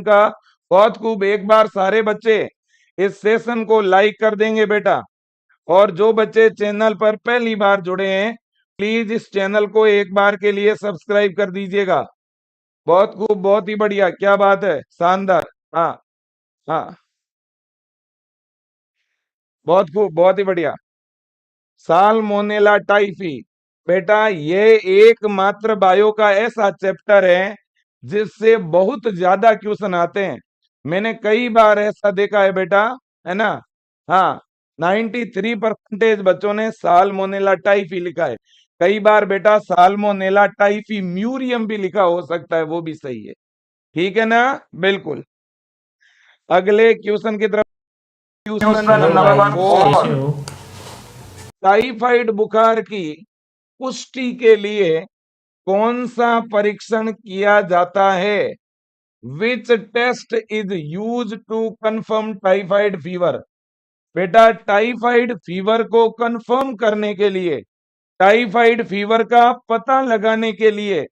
का। बहुत खूब, एक बार सारे बच्चे इस सेशन को लाइक कर देंगे बेटा। और जो बच्चे चैनल पर पहली बार जुड़े हैं, प्लीज इस चैनल को एक बार के लिए सब्सक्राइब कर दीजिएगा। बहुत खूब, बहुत ही बढ़िया, क्या बात है, शानदार। हाँ हाँ, बहुत खूब, बहुत ही बढ़िया। साल्मोनेला टाइफी, बेटा ये एकमात्र बायो का ऐसा चैप्टर है जिससे बहुत ज्यादा क्वेश्चन आते हैं। मैंने कई बार ऐसा देखा है बेटा, है ना। हाँ, 93% बच्चों ने साल्मोनेला टाइफी लिखा है। कई बार बेटा साल्मोनेला टाइफी म्यूरियम भी लिखा हो सकता है, वो भी सही है। ठीक है ना, बिल्कुल। अगले क्वेश्चन की तरफ, क्वेश्चन हेलो नंबर भाई, कैसे 4। हो? टाइफाइड बुखार की पुष्टि के लिए कौन सा परीक्षण किया जाता है? Which test is use to confirm typhoid fever? बेटा टाइफाइड फीवर को कंफर्म करने के लिए, टाइफाइड फीवर का पता लगाने के लिए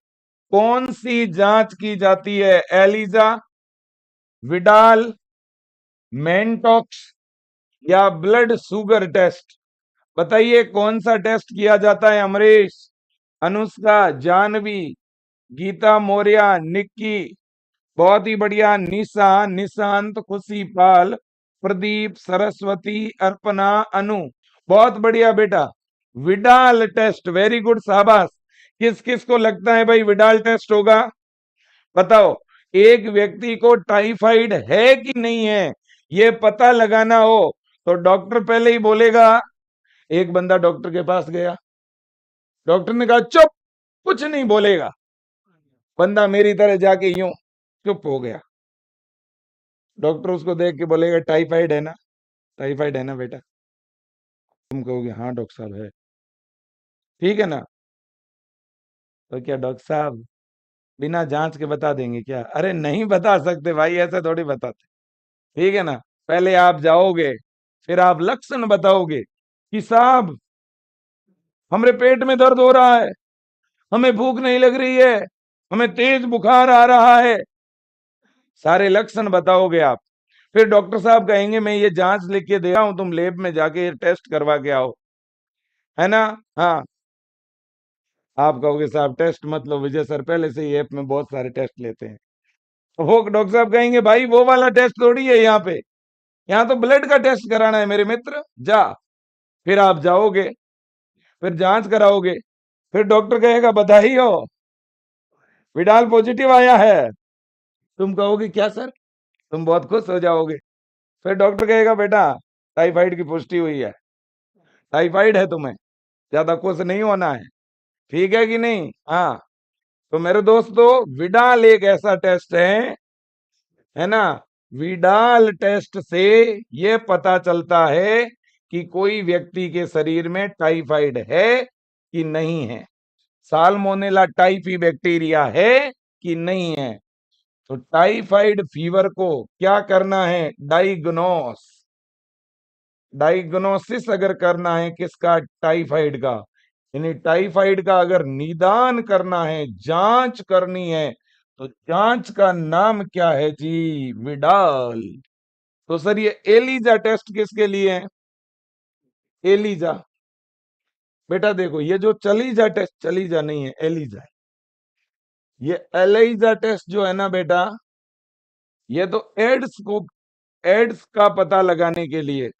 कौन सी जांच की जाती है? एलिजा, विडाल, मेंटॉक्स या ब्लड शुगर टेस्ट? बताइए कौन सा टेस्ट किया जाता है? अमरीश, अनुष्का, जानवी, गीता मौर्य, निक्की, बहुत ही बढ़िया, निशा, निशांत, खुशी पाल, प्रदीप, सरस्वती, अर्पणा, अनु, बहुत बढ़िया बेटा। विडाल टेस्ट, वेरी गुड, शाबाश। किस किस को लगता है भाई विडाल टेस्ट होगा? बताओ। एक व्यक्ति को टाइफाइड है कि नहीं है ये पता लगाना हो तो डॉक्टर पहले ही बोलेगा। एक बंदा डॉक्टर के पास गया, डॉक्टर ने कहा चुप, कुछ नहीं बोलेगा। बंदा मेरी तरह जाके यूं चुप हो गया। डॉक्टर उसको देख के बोलेगा टाइफाइड है ना, टाइफाइड है ना बेटा? तुम कहोगे हाँ डॉक्टर साहब है। ठीक है ना? तो क्या डॉक्टर साहब बिना जांच के बता देंगे क्या? अरे नहीं बता सकते भाई, ऐसे थोड़ी बताते। ठीक है ना? पहले आप जाओगे, फिर आप लक्षण बताओगे कि साहब हमारे पेट में दर्द हो रहा है, हमें भूख नहीं लग रही है, हमें तेज बुखार आ रहा है, सारे लक्षण बताओगे आप। फिर डॉक्टर साहब कहेंगे मैं ये जांच लिख के दे रहा हूं, तुम लैब में जाके ये टेस्ट करवा के आओ, है ना। हाँ, आप कहोगे साहब टेस्ट मतलब विजय सर पहले से ही ऐप में बहुत सारे टेस्ट लेते हैं। तो वो डॉक्टर साहब कहेंगे भाई वो वाला टेस्ट थोड़ी है यहाँ पे, यहाँ तो ब्लड का टेस्ट कराना है मेरे मित्र, जा। फिर आप जाओगे, फिर जांच कराओगे, फिर डॉक्टर कहेगा बधाई हो, विडाल पॉजिटिव आया है। तुम कहोगे क्या सर? तुम बहुत खुश हो जाओगे। फिर डॉक्टर कहेगा बेटा टाइफाइड की पुष्टि हुई है, टाइफाइड है तुम्हें, ज्यादा खुश नहीं होना है। ठीक है कि नहीं? हाँ। तो मेरे दोस्तों विडाल एक ऐसा टेस्ट है ना। विडाल टेस्ट से ये पता चलता है कि कोई व्यक्ति के शरीर में टाइफाइड है कि नहीं है, साल्मोनेला टाइफी बैक्टीरिया है कि नहीं है। तो टाइफाइड फीवर को क्या करना है? डायग्नोसिस अगर करना है किसका? टाइफाइड का। यानी टाइफाइड का अगर निदान करना है, जांच करनी है, तो जांच का नाम क्या है जी? विडाल। तो सर ये एलिजा टेस्ट किसके लिए है? एलिजा, बेटा देखो ये जो चलीजा टेस्ट, चलीजा नहीं है एलिजा है। ये एलिजा टेस्ट जो है ना बेटा, ये तो एड्स का पता लगाने के लिए।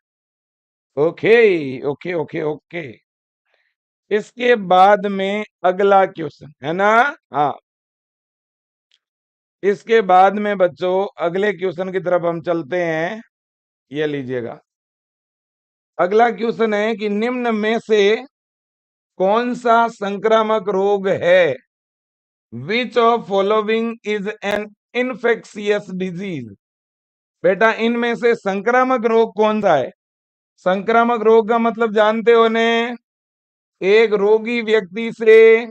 Okay okay okay okay. इसके बाद में अगला क्वेश्चन है ना। हाँ, इसके बाद में बच्चों अगले क्वेश्चन की तरफ हम चलते हैं। ये लीजिएगा, अगला क्वेश्चन है कि निम्न में से कौन सा संक्रामक रोग है? Which of following is an infectious disease? बेटा इनमें से संक्रामक रोग कौन सा है? संक्रामक रोग का मतलब जानते हो ने? एक रोगी व्यक्ति से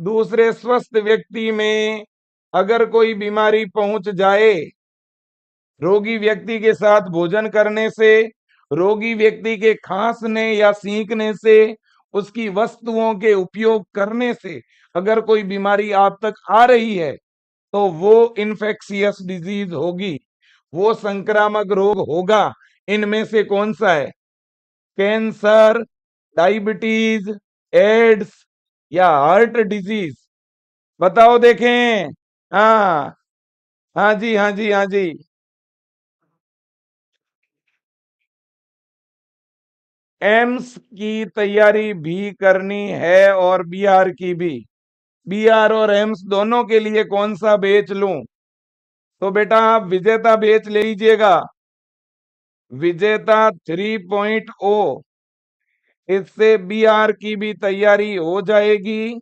दूसरे स्वस्थ व्यक्ति में अगर कोई बीमारी पहुंच जाए, रोगी व्यक्ति के साथ भोजन करने से, रोगी व्यक्ति के खांसने या सींकने से, उसकी वस्तुओं के उपयोग करने से अगर कोई बीमारी आप तक आ रही है तो वो इन्फेक्शियस डिजीज होगी, वो संक्रामक रोग होगा। इनमें से कौन सा है? कैंसर, डायबिटीज, एड्स या हार्ट डिजीज? बताओ देखें। हाँ, हाँ जी, हाँ जी, हाँ जी। एम्स की तैयारी भी करनी है और बीआर की भी। बीआर और एम्स दोनों के लिए कौन सा बेच लूं? तो बेटा आप विजेता बेच ले लीजिएगा। विजेता 3.0, इससे बीआर की भी तैयारी हो जाएगी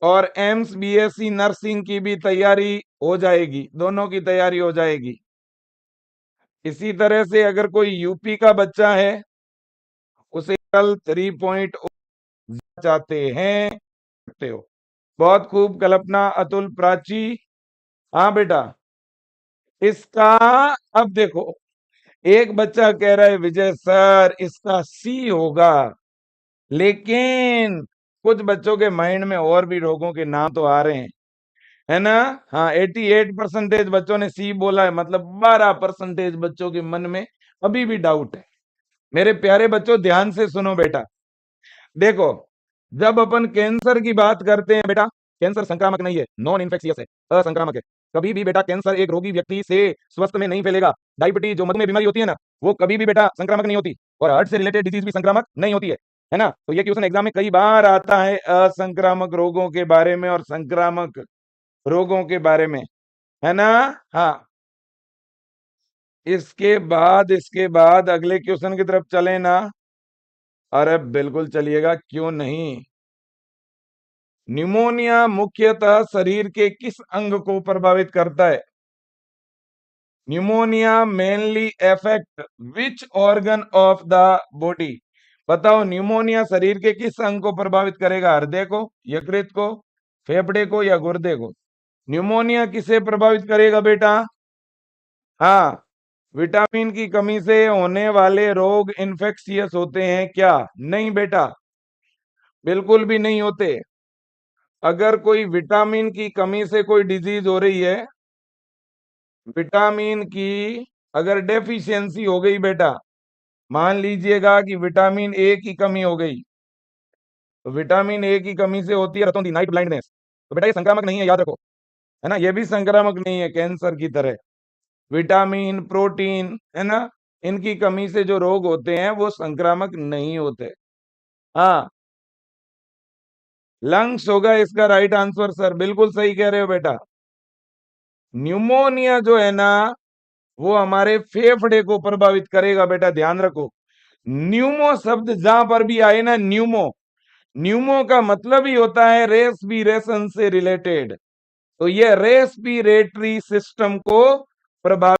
और एम्स बीएससी नर्सिंग की भी तैयारी हो जाएगी, दोनों की तैयारी हो जाएगी। इसी तरह से अगर कोई यूपी का बच्चा है, उसे कल 3.0 चाहते हैं, सकते हो। बहुत खूब कल्पना, अतुल, प्राची। हाँ बेटा, इसका अब देखो, एक बच्चा कह रहा है विजय सर इसका सी होगा, लेकिन कुछ बच्चों के माइंड में और भी रोगों के नाम तो आ रहे हैं, है ना? हाँ, 88% बच्चों ने सी बोला है, मतलब 12% बच्चों के मन में अभी भी डाउट है। मेरे प्यारे बच्चों ध्यान से सुनो बेटा। देखो, जब अपन कैंसर की बात करते हैं बेटा, कैंसर संक्रामक नहीं है, नॉन इन्फेक्शियस है, असंक्रामक है। कभी भी बेटा कैंसर एक रोगी व्यक्ति से स्वस्थ में नहीं फैलेगा। डायबिटीज जो मधुमेह बीमारी होती है ना, वो कभी भी बेटा संक्रामक नहीं होती, और हार्ट से रिलेटेड डिजीज भी संक्रामक नहीं होती है ना? तो ये क्वेश्चन एग्जाम में कई बार आता है असंक्रामक रोगों के बारे में और संक्रामक रोगों के बारे में, है ना? हाँ, इसके बाद अगले क्वेश्चन की तरफ चले ना? अरे बिल्कुल चलिएगा, क्यों नहीं। न्यूमोनिया मुख्यतः शरीर के किस अंग को प्रभावित करता है? Pneumonia mainly affect which organ of the body? बताओ, न्यूमोनिया शरीर के किस अंग को प्रभावित करेगा? हृदय को, यकृत को, फेफड़े को या गुर्दे को? न्यूमोनिया किसे प्रभावित करेगा बेटा? हाँ, विटामिन की कमी से होने वाले रोग इन्फेक्शियस होते हैं क्या? नहीं बेटा, बिल्कुल भी नहीं होते। अगर कोई विटामिन की कमी से कोई डिजीज हो रही है, विटामिन की अगर डेफिशिएंसी हो गई बेटा, मान लीजिएगा कि विटामिन ए की कमी हो गई, तो विटामिन ए की कमी से होती है रतौंधी, नाइट ब्लाइंडनेस, तो बेटा ये संक्रामक नहीं है, याद रखो, है ना? ये भी संक्रामक नहीं है कैंसर की तरह। विटामिन, प्रोटीन, है ना, इनकी कमी से जो रोग होते हैं वो संक्रामक नहीं होते। हाँ, लंग्स होगा इसका राइट आंसर सर, बिल्कुल सही कह रहे हो बेटा। न्यूमोनिया जो है ना, वो हमारे फेफड़े को प्रभावित करेगा बेटा, ध्यान रखो। न्यूमो शब्द जहां पर भी आए ना, न्यूमो, न्यूमो का मतलब ही होता है रेस्पिरेशन से रिलेटेड, तो ये रेस्पिरेटरी सिस्टम को प्रभावित